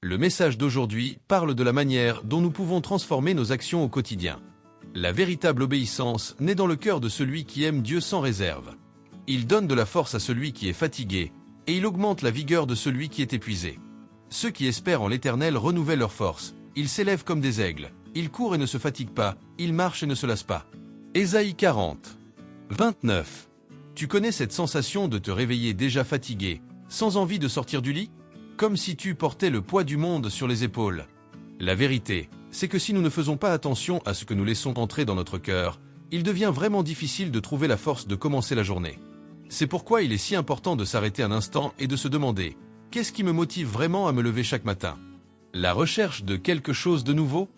Le message d'aujourd'hui parle de la manière dont nous pouvons transformer nos actions au quotidien. La véritable obéissance naît dans le cœur de celui qui aime Dieu sans réserve. Il donne de la force à celui qui est fatigué, et il augmente la vigueur de celui qui est épuisé. Ceux qui espèrent en l'Éternel renouvellent leur force, ils s'élèvent comme des aigles, ils courent et ne se fatiguent pas, ils marchent et ne se lassent pas. Ésaïe 40, 29. Tu connais cette sensation de te réveiller déjà fatigué, sans envie de sortir du lit? Comme si tu portais le poids du monde sur les épaules. La vérité, c'est que si nous ne faisons pas attention à ce que nous laissons entrer dans notre cœur, il devient vraiment difficile de trouver la force de commencer la journée. C'est pourquoi il est si important de s'arrêter un instant et de se demander « Qu'est-ce qui me motive vraiment à me lever chaque matin ?» La recherche de quelque chose de nouveau?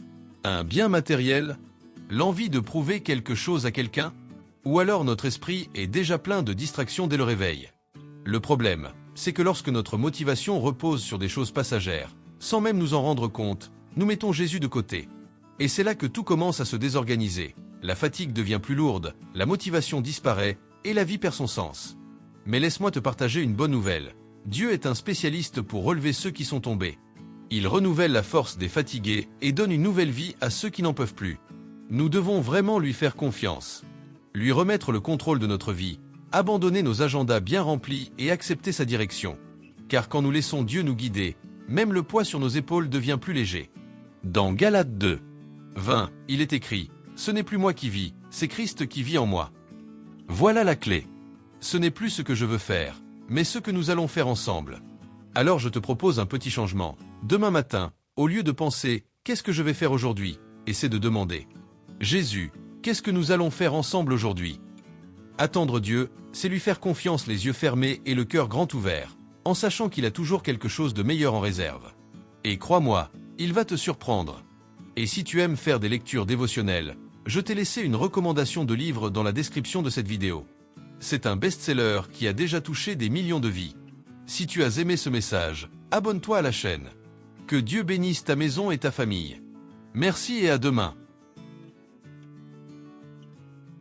Un bien matériel? L'envie de prouver quelque chose à quelqu'un? Ou alors notre esprit est déjà plein de distractions dès le réveil? Le problème, c'est que lorsque notre motivation repose sur des choses passagères, sans même nous en rendre compte, nous mettons Jésus de côté. Et c'est là que tout commence à se désorganiser. La fatigue devient plus lourde, la motivation disparaît, et la vie perd son sens. Mais laisse-moi te partager une bonne nouvelle. Dieu est un spécialiste pour relever ceux qui sont tombés. Il renouvelle la force des fatigués et donne une nouvelle vie à ceux qui n'en peuvent plus. Nous devons vraiment lui faire confiance. Lui remettre le contrôle de notre vie, abandonner nos agendas bien remplis et accepter sa direction. Car quand nous laissons Dieu nous guider, même le poids sur nos épaules devient plus léger. Dans Galates 2, 20, il est écrit « Ce n'est plus moi qui vis, c'est Christ qui vit en moi ». Voilà la clé. Ce n'est plus ce que je veux faire, mais ce que nous allons faire ensemble. Alors je te propose un petit changement. Demain matin, au lieu de penser « Qu'est-ce que je vais faire aujourd'hui ?», essaie de demander « Jésus, qu'est-ce que nous allons faire ensemble aujourd'hui ?» Attendre Dieu, c'est lui faire confiance les yeux fermés et le cœur grand ouvert, en sachant qu'il a toujours quelque chose de meilleur en réserve. Et crois-moi, il va te surprendre. Et si tu aimes faire des lectures dévotionnelles, je t'ai laissé une recommandation de livre dans la description de cette vidéo. C'est un best-seller qui a déjà touché des millions de vies. Si tu as aimé ce message, abonne-toi à la chaîne. Que Dieu bénisse ta maison et ta famille. Merci et à demain.